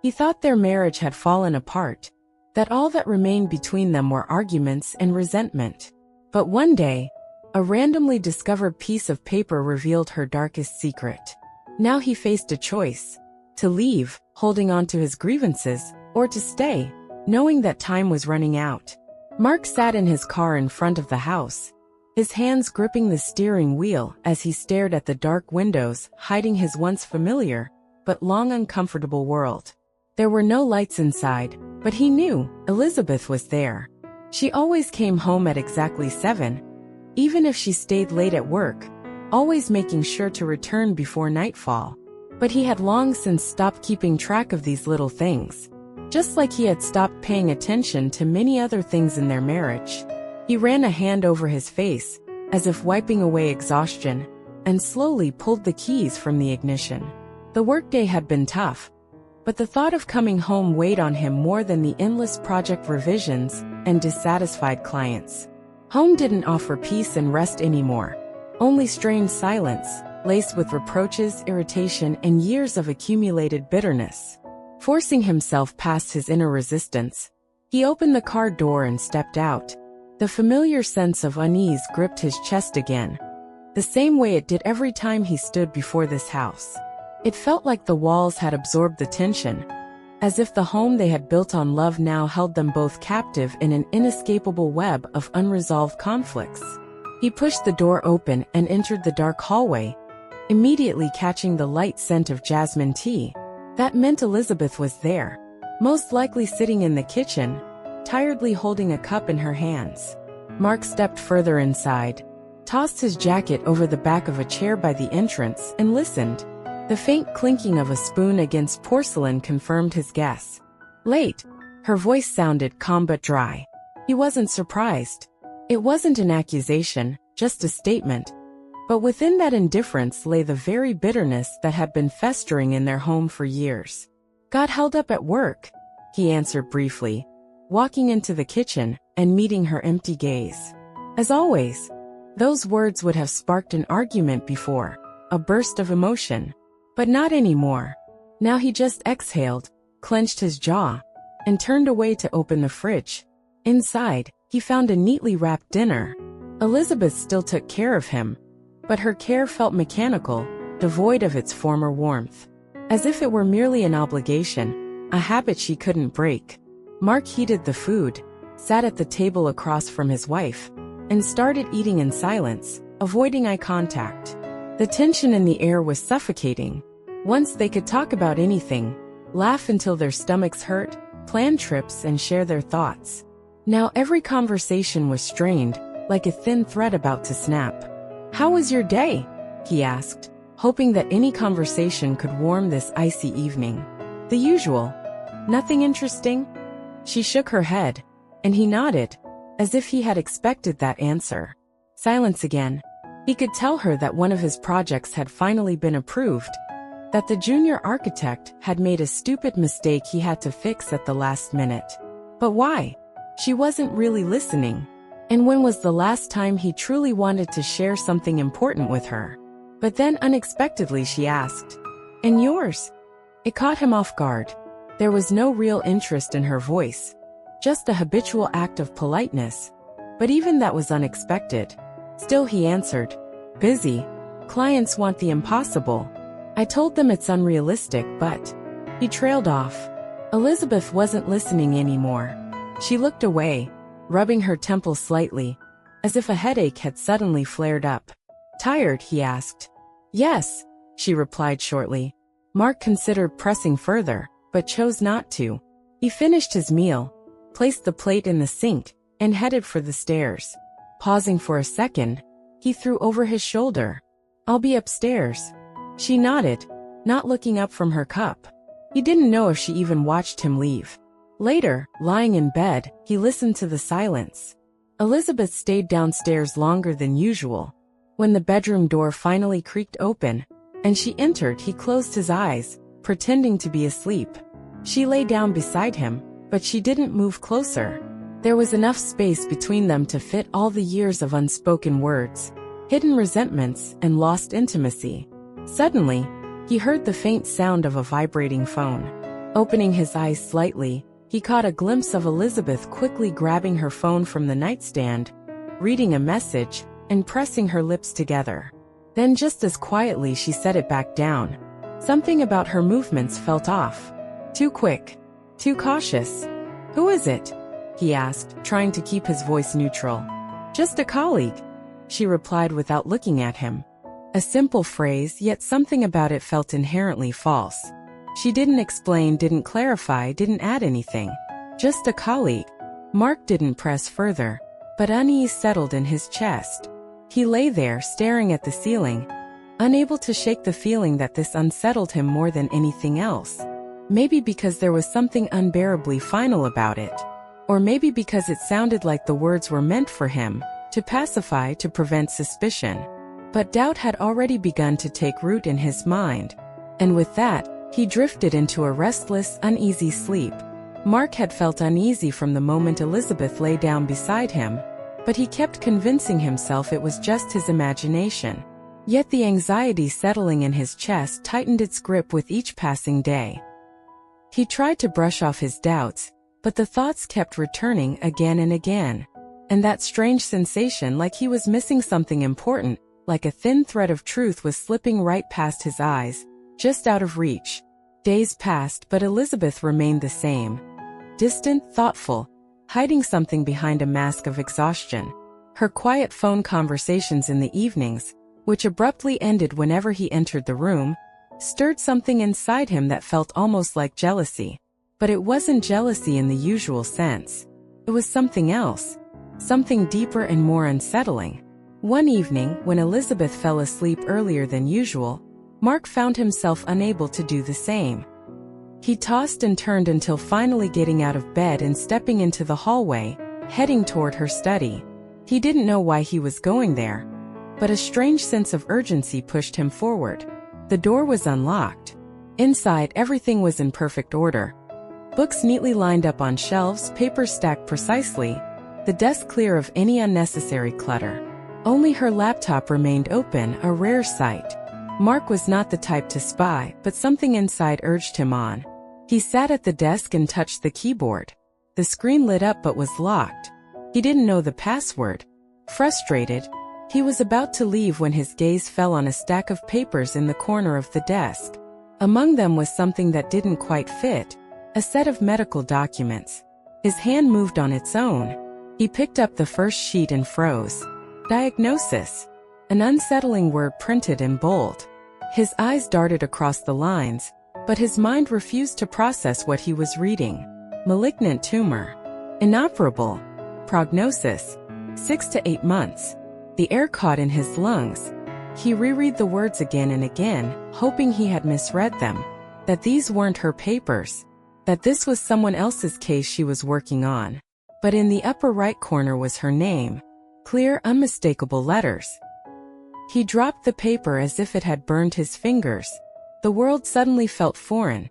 He thought their marriage had fallen apart, that all that remained between them were arguments and resentment. But one day, a randomly discovered piece of paper revealed her darkest secret. Now he faced a choice: to leave, holding on to his grievances, or to stay, knowing that time was running out. Mark sat in his car in front of the house, his hands gripping the steering wheel as he stared at the dark windows, hiding his once familiar, but long uncomfortable world. There were no lights inside, but he knew Elizabeth was there. She always came home at exactly 7, even if she stayed late at work, always making sure to return before nightfall. But he had long since stopped keeping track of these little things, just like he had stopped paying attention to many other things in their marriage. He ran a hand over his face, as if wiping away exhaustion, and slowly pulled the keys from the ignition. The workday had been tough, but the thought of coming home weighed on him more than the endless project revisions and dissatisfied clients. Home didn't offer peace and rest anymore, only strained silence, laced with reproaches, irritation, and years of accumulated bitterness. Forcing himself past his inner resistance, he opened the car door and stepped out. The familiar sense of unease gripped his chest again, the same way it did every time he stood before this house. It felt like the walls had absorbed the tension, as if the home they had built on love now held them both captive in an inescapable web of unresolved conflicts. He pushed the door open and entered the dark hallway, immediately catching the light scent of jasmine tea. That meant Elizabeth was there, most likely sitting in the kitchen, tiredly holding a cup in her hands. Mark stepped further inside, tossed his jacket over the back of a chair by the entrance, and listened. The faint clinking of a spoon against porcelain confirmed his guess. Late. Her voice sounded calm but dry. He wasn't surprised. It wasn't an accusation, just a statement. But within that indifference lay the very bitterness that had been festering in their home for years. "Got held up at work," he answered briefly, walking into the kitchen and meeting her empty gaze. As always, those words would have sparked an argument before, a burst of emotion. But not anymore. Now he just exhaled, clenched his jaw, and turned away to open the fridge. Inside, he found a neatly wrapped dinner. Elizabeth still took care of him, but her care felt mechanical, devoid of its former warmth. As if it were merely an obligation, a habit she couldn't break. Mark heated the food, sat at the table across from his wife, and started eating in silence, avoiding eye contact. The tension in the air was suffocating. Once they could talk about anything, laugh until their stomachs hurt, plan trips and share their thoughts. Now every conversation was strained, like a thin thread about to snap. "How was your day?" he asked, hoping that any conversation could warm this icy evening. "The usual. Nothing interesting?" She shook her head, and he nodded, as if he had expected that answer. Silence again. He could tell her that one of his projects had finally been approved, that the junior architect had made a stupid mistake he had to fix at the last minute. But why? She wasn't really listening. And when was the last time he truly wanted to share something important with her? But then unexpectedly she asked, "And yours?" It caught him off guard. There was no real interest in her voice, just a habitual act of politeness. But even that was unexpected. Still he answered, "Busy. Clients want the impossible. I told them it's unrealistic, but..." He trailed off. Elizabeth wasn't listening anymore. She looked away, rubbing her temple slightly, as if a headache had suddenly flared up. "Tired?" he asked. "Yes," she replied shortly. Mark considered pressing further, but chose not to. He finished his meal, placed the plate in the sink, and headed for the stairs. Pausing for a second, he threw over his shoulder, "I'll be upstairs." She nodded, not looking up from her cup. He didn't know if she even watched him leave. Later, lying in bed, he listened to the silence. Elizabeth stayed downstairs longer than usual. When the bedroom door finally creaked open, and she entered, he closed his eyes, pretending to be asleep. She lay down beside him, but she didn't move closer. There was enough space between them to fit all the years of unspoken words, hidden resentments, and lost intimacy. Suddenly, he heard the faint sound of a vibrating phone. Opening his eyes slightly, he caught a glimpse of Elizabeth quickly grabbing her phone from the nightstand, reading a message, and pressing her lips together. Then just as quietly she set it back down. Something about her movements felt off. Too quick. Too cautious. "Who is it?" he asked, trying to keep his voice neutral. "Just a colleague," she replied without looking at him. A simple phrase, yet something about it felt inherently false. She didn't explain, didn't clarify, didn't add anything. Just a colleague. Mark didn't press further, but unease settled in his chest. He lay there, staring at the ceiling, unable to shake the feeling that this unsettled him more than anything else. Maybe because there was something unbearably final about it. Or maybe because it sounded like the words were meant for him, to pacify, to prevent suspicion. But doubt had already begun to take root in his mind. And with that, he drifted into a restless, uneasy sleep. Mark had felt uneasy from the moment Elizabeth lay down beside him, but he kept convincing himself it was just his imagination. Yet the anxiety settling in his chest tightened its grip with each passing day. He tried to brush off his doubts, but the thoughts kept returning again and again. And that strange sensation, like he was missing something important, like a thin thread of truth, was slipping right past his eyes, just out of reach. Days passed, but Elizabeth remained the same. Distant, thoughtful, hiding something behind a mask of exhaustion. Her quiet phone conversations in the evenings, which abruptly ended whenever he entered the room, stirred something inside him that felt almost like jealousy. But it wasn't jealousy in the usual sense. It was something else. Something deeper and more unsettling. One evening, when Elizabeth fell asleep earlier than usual, Mark found himself unable to do the same. He tossed and turned until finally getting out of bed and stepping into the hallway, heading toward her study. He didn't know why he was going there, but a strange sense of urgency pushed him forward. The door was unlocked. Inside, everything was in perfect order. Books neatly lined up on shelves, papers stacked precisely, the desk clear of any unnecessary clutter. Only her laptop remained open, a rare sight. Mark was not the type to spy, but something inside urged him on. He sat at the desk and touched the keyboard. The screen lit up but was locked. He didn't know the password. Frustrated, he was about to leave when his gaze fell on a stack of papers in the corner of the desk. Among them was something that didn't quite fit, a set of medical documents. His hand moved on its own. He picked up the first sheet and froze. Diagnosis. An unsettling word printed in bold. His eyes darted across the lines, but his mind refused to process what he was reading. Malignant tumor. Inoperable. Prognosis. 6 to 8 months. The air caught in his lungs. He reread the words again and again, hoping he had misread them. That these weren't her papers. That this was someone else's case she was working on. But in the upper right corner was her name. Clear, unmistakable letters. He dropped the paper as if it had burned his fingers. The world suddenly felt foreign,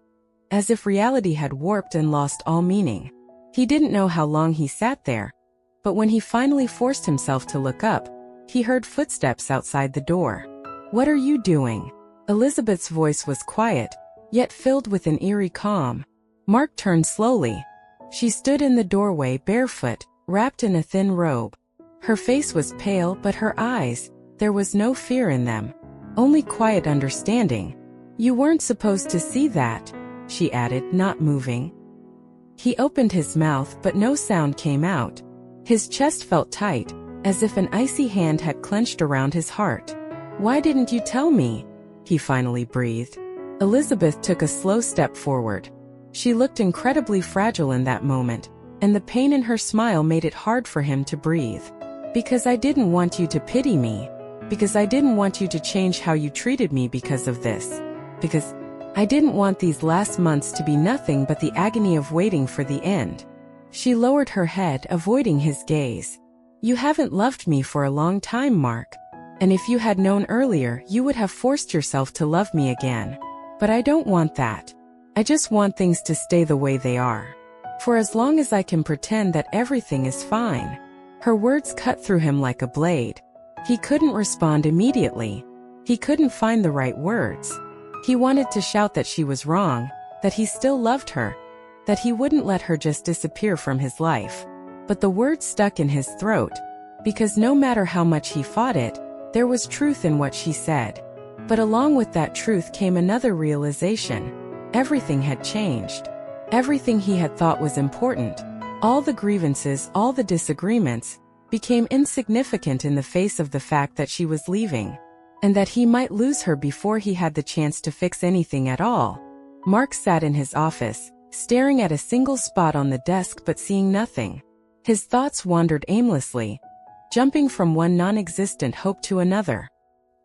as if reality had warped and lost all meaning. He didn't know how long he sat there, but when he finally forced himself to look up, he heard footsteps outside the door. "What are you doing?" Elizabeth's voice was quiet, yet filled with an eerie calm. Mark turned slowly. She stood in the doorway, barefoot, wrapped in a thin robe. Her face was pale, but her eyes, there was no fear in them, only quiet understanding. "You weren't supposed to see that," she added, not moving. He opened his mouth, but no sound came out. His chest felt tight, as if an icy hand had clenched around his heart. "Why didn't you tell me?" he finally breathed. Elizabeth took a slow step forward. She looked incredibly fragile in that moment, and the pain in her smile made it hard for him to breathe. "Because I didn't want you to pity me. Because I didn't want you to change how you treated me because of this. Because I didn't want these last months to be nothing but the agony of waiting for the end." She lowered her head, avoiding his gaze. "You haven't loved me for a long time, Mark. And if you had known earlier, you would have forced yourself to love me again. But I don't want that. I just want things to stay the way they are. For as long as I can pretend that everything is fine." Her words cut through him like a blade. He couldn't respond immediately. He couldn't find the right words. He wanted to shout that she was wrong, that he still loved her, that he wouldn't let her just disappear from his life. But the words stuck in his throat, because no matter how much he fought it, there was truth in what she said. But along with that truth came another realization. Everything had changed. Everything he had thought was important, all the grievances, all the disagreements, became insignificant in the face of the fact that she was leaving, and that he might lose her before he had the chance to fix anything at all. Mark sat in his office, staring at a single spot on the desk but seeing nothing. His thoughts wandered aimlessly, jumping from one non-existent hope to another.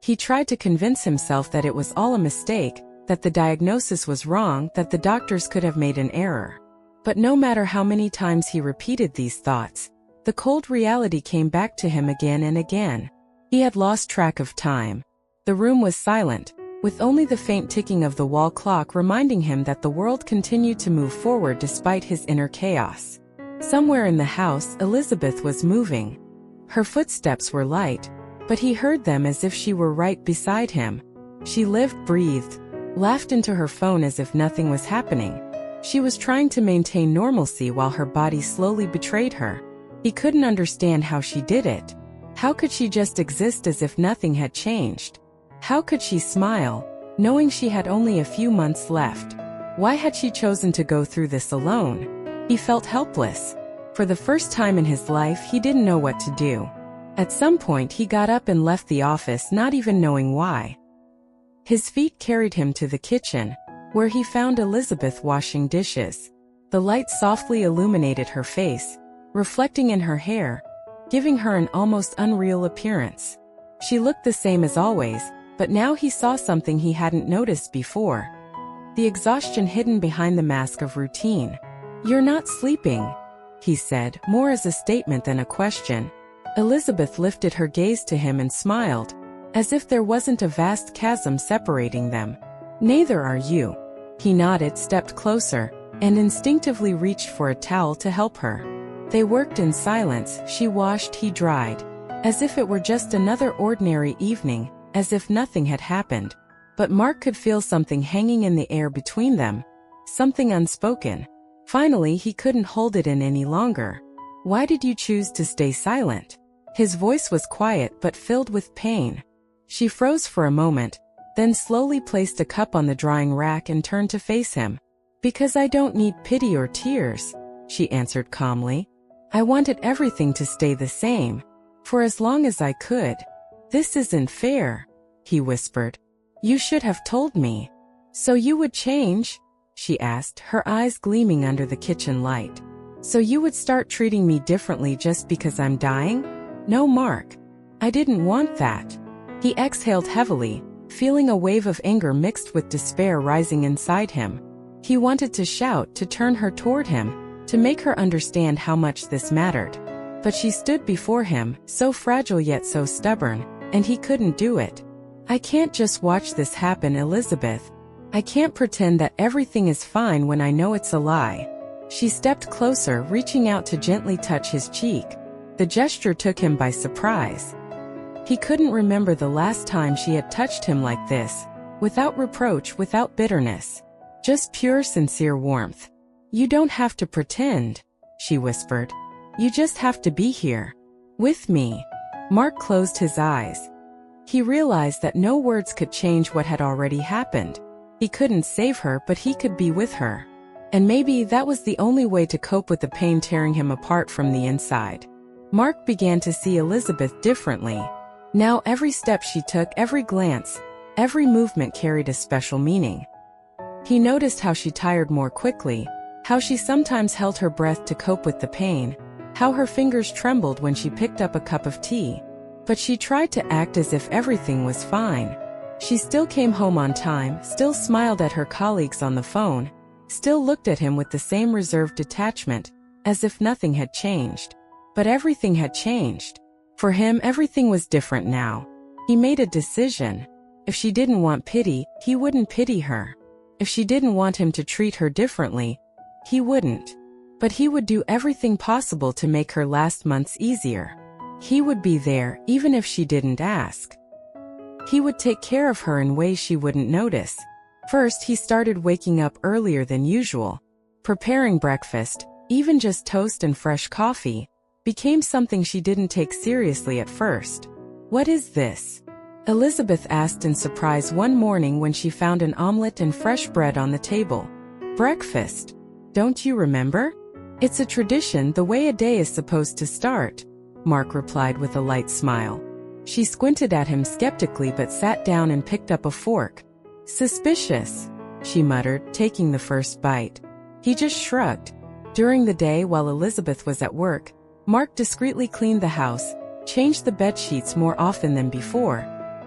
He tried to convince himself that it was all a mistake, that the diagnosis was wrong, that the doctors could have made an error. But no matter how many times he repeated these thoughts, the cold reality came back to him again and again. He had lost track of time. The room was silent, with only the faint ticking of the wall clock reminding him that the world continued to move forward despite his inner chaos. Somewhere in the house, Elizabeth was moving. Her footsteps were light, but he heard them as if she were right beside him. She lived, breathed, laughed into her phone as if nothing was happening. She was trying to maintain normalcy while her body slowly betrayed her. He couldn't understand how she did it. How could she just exist as if nothing had changed? How could she smile, knowing she had only a few months left? Why had she chosen to go through this alone? He felt helpless. For the first time in his life, he didn't know what to do. At some point, he got up and left the office, not even knowing why. His feet carried him to the kitchen, where he found Elizabeth washing dishes. The light softly illuminated her face, reflecting in her hair, giving her an almost unreal appearance. She looked the same as always, but now he saw something he hadn't noticed before. The exhaustion hidden behind the mask of routine. "You're not sleeping," he said, more as a statement than a question. Elizabeth lifted her gaze to him and smiled, as if there wasn't a vast chasm separating them. "Neither are you." He nodded, stepped closer, and instinctively reached for a towel to help her. They worked in silence. She washed, he dried, as if it were just another ordinary evening, as if nothing had happened. But Mark could feel something hanging in the air between them, something unspoken. Finally, he couldn't hold it in any longer. "Why did you choose to stay silent?" His voice was quiet but filled with pain. She froze for a moment, then slowly placed a cup on the drying rack and turned to face him. "Because I don't need pity or tears," she answered calmly. "I wanted everything to stay the same, for as long as I could." "This isn't fair," he whispered. "You should have told me." "So you would change?" she asked, her eyes gleaming under the kitchen light. "So you would start treating me differently just because I'm dying?" "No, Mark. I didn't want that." He exhaled heavily, feeling a wave of anger mixed with despair rising inside him. He wanted to shout, to turn her toward him, to make her understand how much this mattered. But she stood before him, so fragile yet so stubborn, and he couldn't do it. "I can't just watch this happen, Elizabeth. I can't pretend that everything is fine when I know it's a lie." She stepped closer, reaching out to gently touch his cheek. The gesture took him by surprise. He couldn't remember the last time she had touched him like this, without reproach, without bitterness. Just pure, sincere warmth. "You don't have to pretend," she whispered. "You just have to be here. With me." Mark closed his eyes. He realized that no words could change what had already happened. He couldn't save her, but he could be with her. And maybe that was the only way to cope with the pain tearing him apart from the inside. Mark began to see Elizabeth differently. Now every step she took, every glance, every movement carried a special meaning. He noticed how she tired more quickly, how she sometimes held her breath to cope with the pain, how her fingers trembled when she picked up a cup of tea. But she tried to act as if everything was fine. She still came home on time, still smiled at her colleagues on the phone, still looked at him with the same reserved detachment, as if nothing had changed. But everything had changed. For him, everything was different now. He made a decision. If she didn't want pity, he wouldn't pity her. If she didn't want him to treat her differently, he wouldn't. But he would do everything possible to make her last months easier. He would be there, even if she didn't ask. He would take care of her in ways she wouldn't notice. First, he started waking up earlier than usual. Preparing breakfast, even just toast and fresh coffee, became something she didn't take seriously at first. "What is this?" Elizabeth asked in surprise one morning when she found an omelet and fresh bread on the table. "Breakfast? Don't you remember? It's a tradition, the way a day is supposed to start," Mark replied with a light smile. She squinted at him skeptically but sat down and picked up a fork. "Suspicious," she muttered, taking the first bite. He just shrugged. During the day while Elizabeth was at work, Mark discreetly cleaned the house, changed the bed sheets more often than before,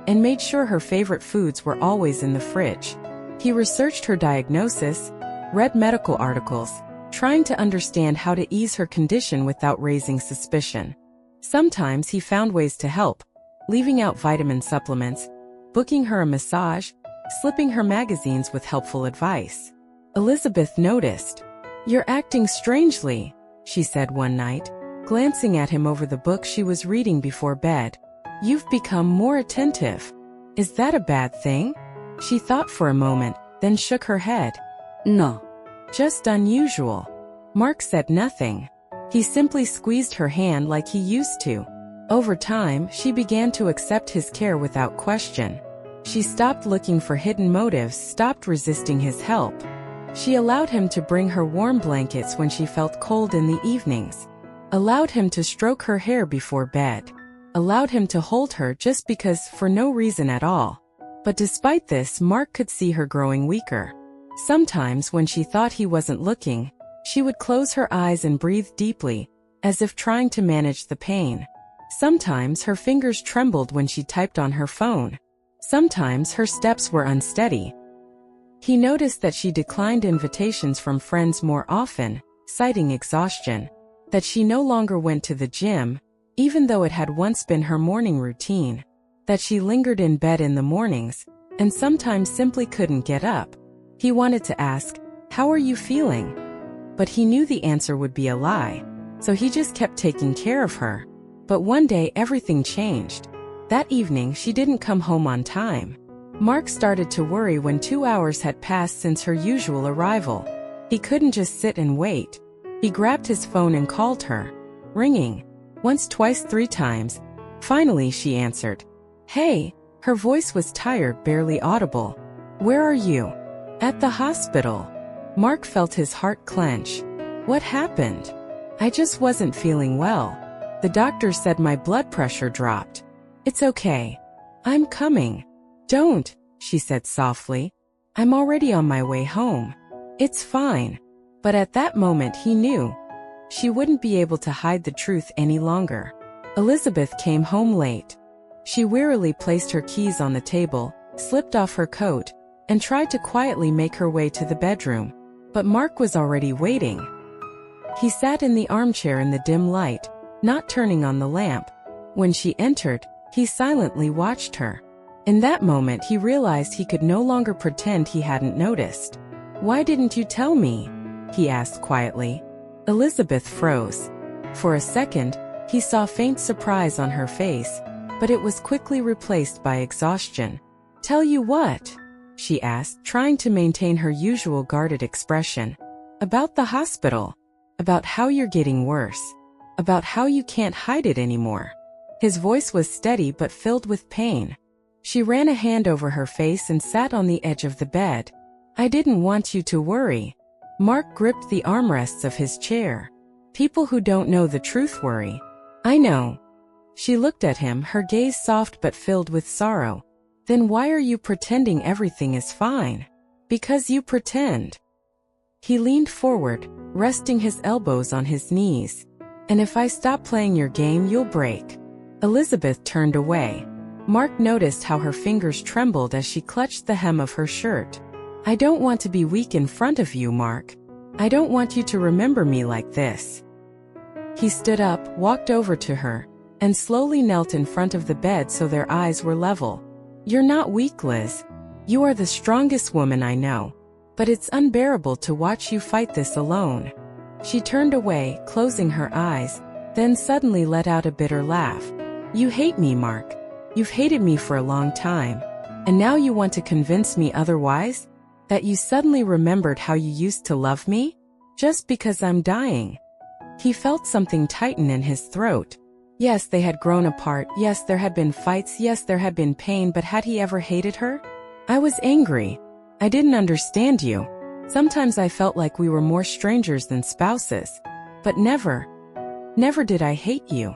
and made sure her favorite foods were always in the fridge. He researched her diagnosis, read medical articles, trying to understand how to ease her condition without raising suspicion. Sometimes he found ways to help, leaving out vitamin supplements, booking her a massage, slipping her magazines with helpful advice. Elizabeth noticed. "You're acting strangely," she said one night, glancing at him over the book she was reading before bed. "You've become more attentive. Is that a bad thing?" She thought for a moment, then shook her head. "No. Just unusual." Mark said nothing. He simply squeezed her hand like he used to. Over time, she began to accept his care without question. She stopped looking for hidden motives, stopped resisting his help. She allowed him to bring her warm blankets when she felt cold in the evenings, allowed him to stroke her hair before bed, allowed him to hold her just because, for no reason at all. But despite this, Mark could see her growing weaker. Sometimes when she thought he wasn't looking, she would close her eyes and breathe deeply, as if trying to manage the pain. Sometimes her fingers trembled when she typed on her phone. Sometimes her steps were unsteady. He noticed that she declined invitations from friends more often, citing exhaustion, that she no longer went to the gym, even though it had once been her morning routine, that she lingered in bed in the mornings, and sometimes simply couldn't get up. He wanted to ask, "How are you feeling?" But he knew the answer would be a lie, so he just kept taking care of her. But one day everything changed. That evening she didn't come home on time. Mark started to worry when 2 hours had passed since her usual arrival. He couldn't just sit and wait. He grabbed his phone and called her. Ringing. Once, twice, 3 times. Finally she answered. "Hey." Her voice was tired, barely audible. "Where are you?" "At the hospital." Mark felt his heart clench. "What happened?" "I just wasn't feeling well. The doctor said my blood pressure dropped." "It's okay. I'm coming." "Don't," she said softly. "I'm already on my way home." "It's fine." But at that moment he knew. She wouldn't be able to hide the truth any longer. Elizabeth came home late. She wearily placed her keys on the table, slipped off her coat, and tried to quietly make her way to the bedroom. But Mark was already waiting. He sat in the armchair in the dim light, not turning on the lamp. When she entered, he silently watched her. In that moment he realized he could no longer pretend he hadn't noticed. "Why didn't you tell me?" he asked quietly. Elizabeth froze. For a second, he saw faint surprise on her face, but it was quickly replaced by exhaustion. "Tell you what?" she asked, trying to maintain her usual guarded expression. "About the hospital. About how you're getting worse. About how you can't hide it anymore." His voice was steady but filled with pain. She ran a hand over her face and sat on the edge of the bed. "I didn't want you to worry." Mark gripped the armrests of his chair. "People who don't know the truth worry." "I know." She looked at him, her gaze soft but filled with sorrow. "Then why are you pretending everything is fine?" "Because you pretend." He leaned forward, resting his elbows on his knees. "And if I stop playing your game, you'll break." Elizabeth turned away. Mark noticed how her fingers trembled as she clutched the hem of her shirt. "I don't want to be weak in front of you, Mark. I don't want you to remember me like this." He stood up, walked over to her, and slowly knelt in front of the bed so their eyes were level. "You're not weak, Liz. You are the strongest woman I know. But it's unbearable to watch you fight this alone." She turned away, closing her eyes, then suddenly let out a bitter laugh. "You hate me, Mark. You've hated me for a long time. And now you want to convince me otherwise?" That you suddenly remembered how you used to love me? Just because I'm dying." He felt something tighten in his throat. Yes, they had grown apart. Yes, there had been fights. Yes, there had been pain, but had he ever hated her? "I was angry. I didn't understand you. Sometimes I felt like we were more strangers than spouses. But never did I hate you."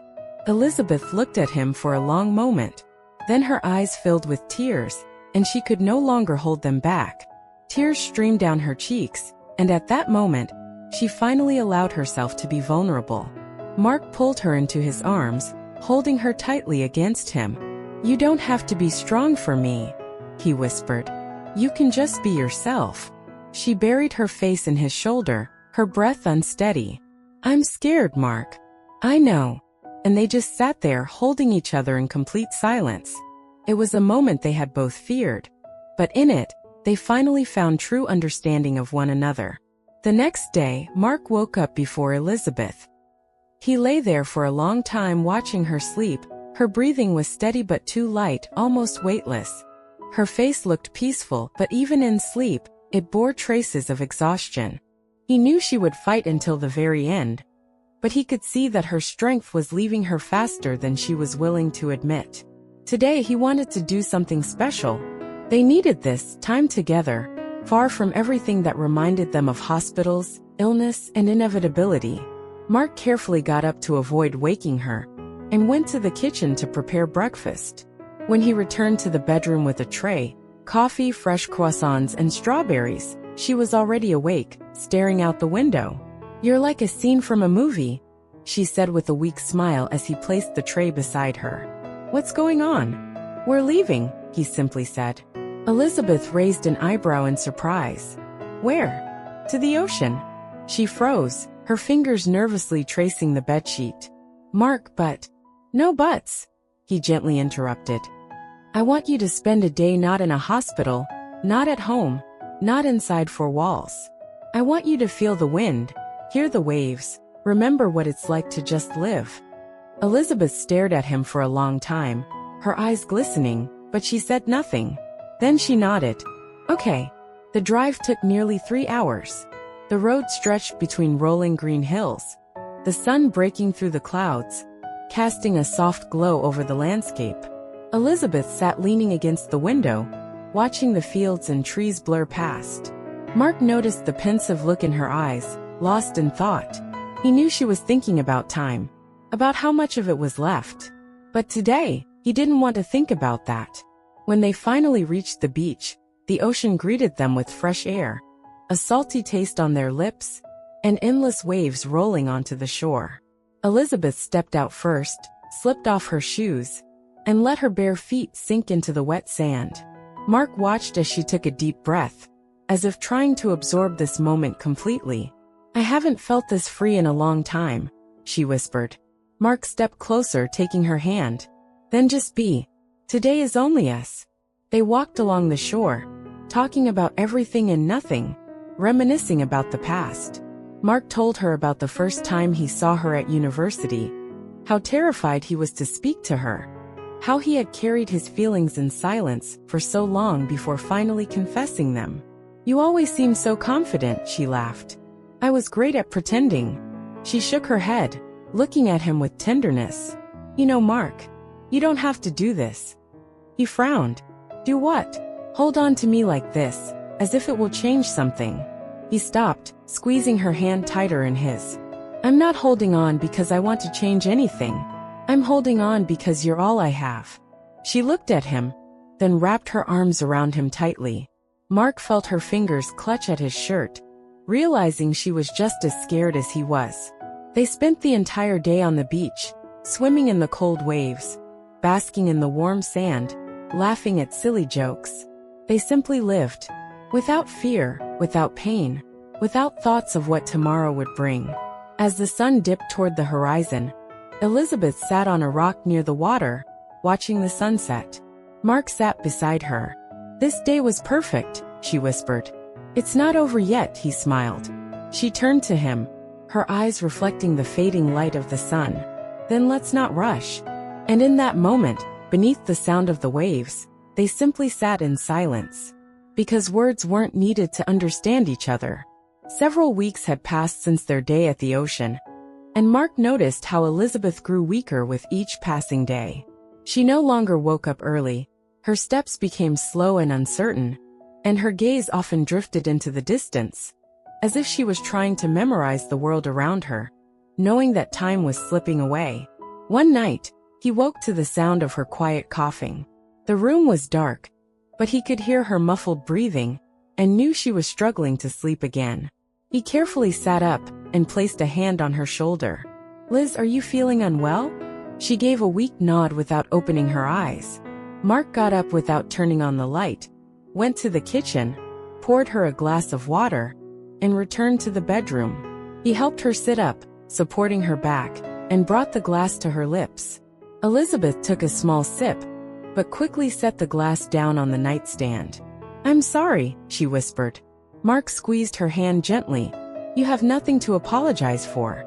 Elizabeth looked at him for a long moment. Then her eyes filled with tears, and she could no longer hold them back. Tears streamed down her cheeks, and at that moment, she finally allowed herself to be vulnerable. Mark pulled her into his arms, holding her tightly against him. "You don't have to be strong for me," he whispered. "You can just be yourself." She buried her face in his shoulder, her breath unsteady. "I'm scared, Mark." "I know." And they just sat there holding each other in complete silence. It was a moment they had both feared. But in it, they finally found true understanding of one another. The next day, Mark woke up before Elizabeth. He lay there for a long time watching her sleep. Her breathing was steady but too light, almost weightless. Her face looked peaceful, but even in sleep, it bore traces of exhaustion. He knew she would fight until the very end, but he could see that her strength was leaving her faster than she was willing to admit. Today he wanted to do something special. They needed this time together, far from everything that reminded them of hospitals, illness, and inevitability. Mark carefully got up to avoid waking her, and went to the kitchen to prepare breakfast. When he returned to the bedroom with a tray, coffee, fresh croissants, and strawberries, she was already awake, staring out the window. "You're like a scene from a movie," she said with a weak smile as he placed the tray beside her. "What's going on?" "We're leaving," he simply said. Elizabeth raised an eyebrow in surprise. "Where?" "To the ocean." She froze, her fingers nervously tracing the bedsheet. "Mark, but—" "No buts," he gently interrupted. "I want you to spend a day not in a hospital, not at home, not inside four walls. I want you to feel the wind, hear the waves, remember what it's like to just live." Elizabeth stared at him for a long time, her eyes glistening, but she said nothing. Then she nodded. "Okay." The drive took nearly 3 hours. The road stretched between rolling green hills, the sun breaking through the clouds, casting a soft glow over the landscape. Elizabeth sat leaning against the window, watching the fields and trees blur past. Mark noticed the pensive look in her eyes, lost in thought. He knew she was thinking about time, about how much of it was left. But today, he didn't want to think about that. When they finally reached the beach, the ocean greeted them with fresh air, a salty taste on their lips, and endless waves rolling onto the shore. Elizabeth stepped out first, slipped off her shoes, and let her bare feet sink into the wet sand. Mark watched as she took a deep breath, as if trying to absorb this moment completely. "I haven't felt this free in a long time," she whispered. Mark stepped closer, taking her hand. "Then just be. Today is only us." They walked along the shore, talking about everything and nothing, reminiscing about the past. Mark told her about the first time he saw her at university, how terrified he was to speak to her, how he had carried his feelings in silence for so long before finally confessing them. "You always seemed so confident," she laughed. "I was great at pretending." She shook her head, looking at him with tenderness. "You know, Mark, you don't have to do this." He frowned. "Do what?" "Hold on to me like this, as if it will change something." He stopped, squeezing her hand tighter in his. "I'm not holding on because I want to change anything. I'm holding on because you're all I have." She looked at him, then wrapped her arms around him tightly. Mark felt her fingers clutch at his shirt, realizing she was just as scared as he was. They spent the entire day on the beach, swimming in the cold waves, basking in the warm sand, laughing at silly jokes. They simply lived, without fear, without pain, without thoughts of what tomorrow would bring. As the sun dipped toward the horizon, Elizabeth sat on a rock near the water, watching the sunset. Mark sat beside her. "This day was perfect," she whispered. "It's not over yet," he smiled. She turned to him, her eyes reflecting the fading light of the sun. "Then let's not rush." And in that moment, beneath the sound of the waves, they simply sat in silence. because words weren't needed to understand each other. Several weeks had passed since their day at the ocean, and Mark noticed how Elizabeth grew weaker with each passing day. She no longer woke up early, her steps became slow and uncertain, and her gaze often drifted into the distance, as if she was trying to memorize the world around her, knowing that time was slipping away. One night, he woke to the sound of her quiet coughing. The room was dark, but he could hear her muffled breathing and knew she was struggling to sleep again. He carefully sat up and placed a hand on her shoulder. "Liz, are you feeling unwell?" She gave a weak nod without opening her eyes. Mark got up without turning on the light, went to the kitchen, poured her a glass of water, and returned to the bedroom. He helped her sit up, supporting her back, and brought the glass to her lips. Elizabeth took a small sip, but quickly set the glass down on the nightstand. "I'm sorry," she whispered. Mark squeezed her hand gently. "You have nothing to apologize for."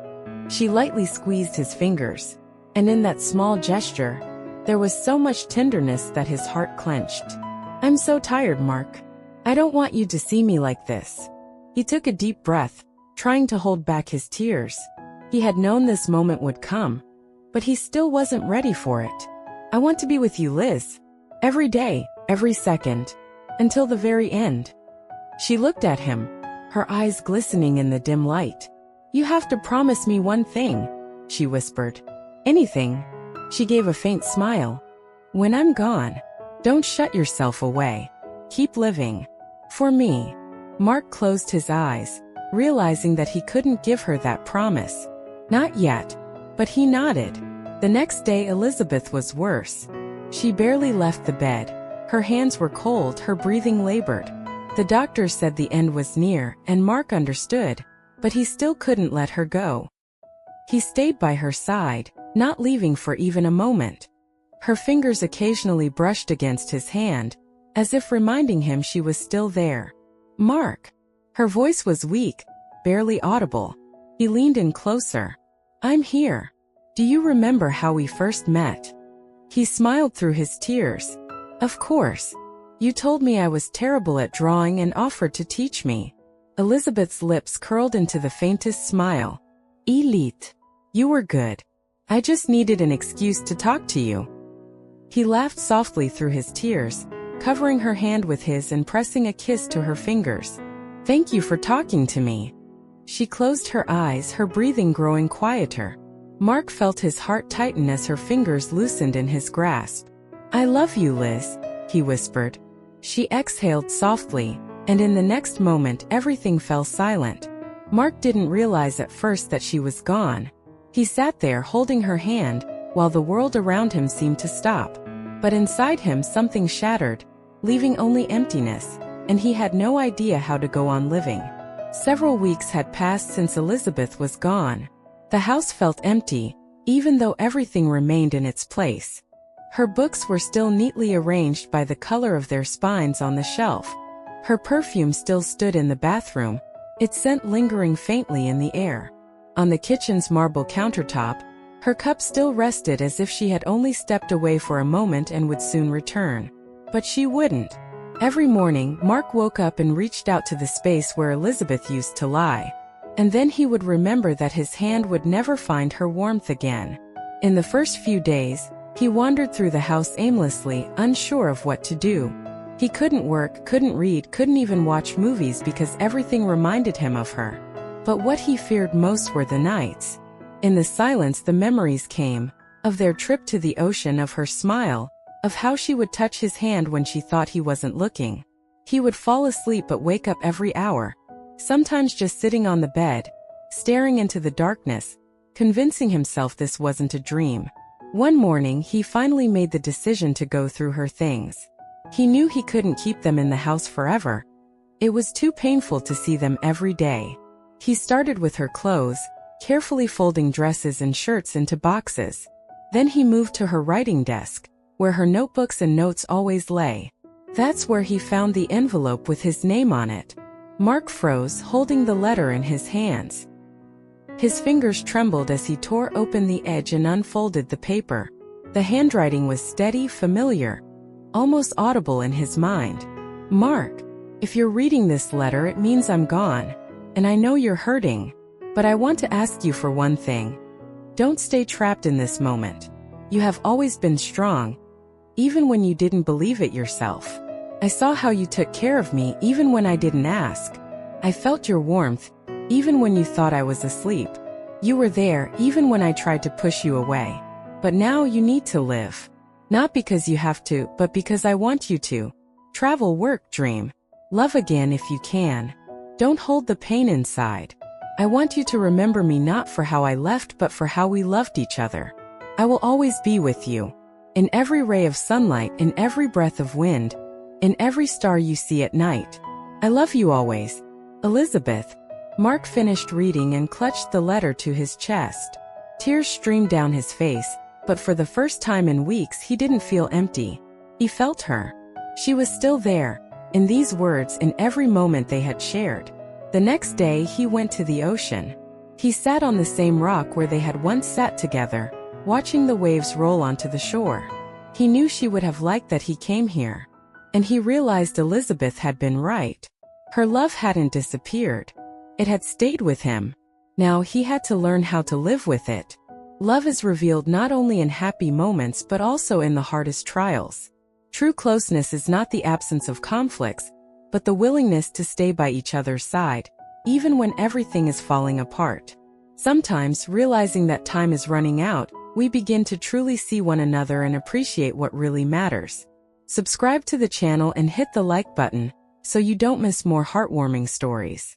She lightly squeezed his fingers, and in that small gesture, there was so much tenderness that his heart clenched. "I'm so tired, Mark. I don't want you to see me like this." He took a deep breath, trying to hold back his tears. He had known this moment would come, but he still wasn't ready for it. "I want to be with you, Liz. Every day, every second, until the very end." She looked at him, her eyes glistening in the dim light. "You have to promise me one thing," she whispered. "Anything." She gave a faint smile. "When I'm gone, don't shut yourself away. Keep living. For me." Mark closed his eyes, realizing that he couldn't give her that promise. Not yet, but he nodded. The next day Elizabeth was worse. She barely left the bed. Her hands were cold, her breathing labored. The doctor said the end was near, and Mark understood, but he still couldn't let her go. He stayed by her side, not leaving for even a moment. Her fingers occasionally brushed against his hand, as if reminding him she was still there. "Mark." Her voice was weak, barely audible. He leaned in closer. "I'm here. Do you remember how we first met?" He smiled through his tears. "Of course. You told me I was terrible at drawing and offered to teach me." Elizabeth's lips curled into the faintest smile. "Elite. You were good. I just needed an excuse to talk to you." He laughed softly through his tears, covering her hand with his and pressing a kiss to her fingers. "Thank you for talking to me." She closed her eyes, her breathing growing quieter. Mark felt his heart tighten as her fingers loosened in his grasp. "I love you, Liz," he whispered. She exhaled softly, and in the next moment everything fell silent. Mark didn't realize at first that she was gone. He sat there holding her hand, while the world around him seemed to stop. But inside him something shattered, leaving only emptiness, and he had no idea how to go on living. Several weeks had passed since Elizabeth was gone. The house felt empty, even though everything remained in its place. Her books were still neatly arranged by the color of their spines on the shelf. Her perfume still stood in the bathroom, its scent lingering faintly in the air. On the kitchen's marble countertop, her cup still rested as if she had only stepped away for a moment and would soon return. But she wouldn't. Every morning, Mark woke up and reached out to the space where Elizabeth used to lie. And then he would remember that his hand would never find her warmth again. In the first few days, he wandered through the house aimlessly, unsure of what to do. He couldn't work, couldn't read, couldn't even watch movies because everything reminded him of her. But what he feared most were the nights. In the silence the memories came, of their trip to the ocean, of her smile, of how she would touch his hand when she thought he wasn't looking. He would fall asleep but wake up every hour, sometimes just sitting on the bed, staring into the darkness, convincing himself this wasn't a dream. One morning he finally made the decision to go through her things. He knew he couldn't keep them in the house forever. It was too painful to see them every day. He started with her clothes, carefully folding dresses and shirts into boxes. Then he moved to her writing desk, where her notebooks and notes always lay. That's where he found the envelope with his name on it. Mark froze, holding the letter in his hands. His fingers trembled as he tore open the edge and unfolded the paper. The handwriting was steady, familiar, almost audible in his mind. "Mark." If you're reading this letter, it means I'm gone. And I know you're hurting. But I want to ask you for one thing. Don't stay trapped in this moment. You have always been strong, even when you didn't believe it yourself. I saw how you took care of me even when I didn't ask. I felt your warmth, even when you thought I was asleep. You were there even when I tried to push you away. But now you need to live. Not because you have to, but because I want you to. Travel, work, dream. Love again if you can. Don't hold the pain inside. I want you to remember me not for how I left but for how we loved each other. I will always be with you. In every ray of sunlight, in every breath of wind, in every star you see at night. I love you always. Elizabeth. Mark finished reading and clutched the letter to his chest. Tears streamed down his face, but for the first time in weeks he didn't feel empty. He felt her. She was still there, in these words, in every moment they had shared. The next day he went to the ocean. He sat on the same rock where they had once sat together, watching the waves roll onto the shore. He knew she would have liked that he came here. And he realized Elizabeth had been right. Her love hadn't disappeared. It had stayed with him. Now he had to learn how to live with it. Love is revealed not only in happy moments but also in the hardest trials. True closeness is not the absence of conflicts, but the willingness to stay by each other's side, even when everything is falling apart. Sometimes, realizing that time is running out, we begin to truly see one another and appreciate what really matters. Subscribe to the channel and hit the like button so you don't miss more heartwarming stories.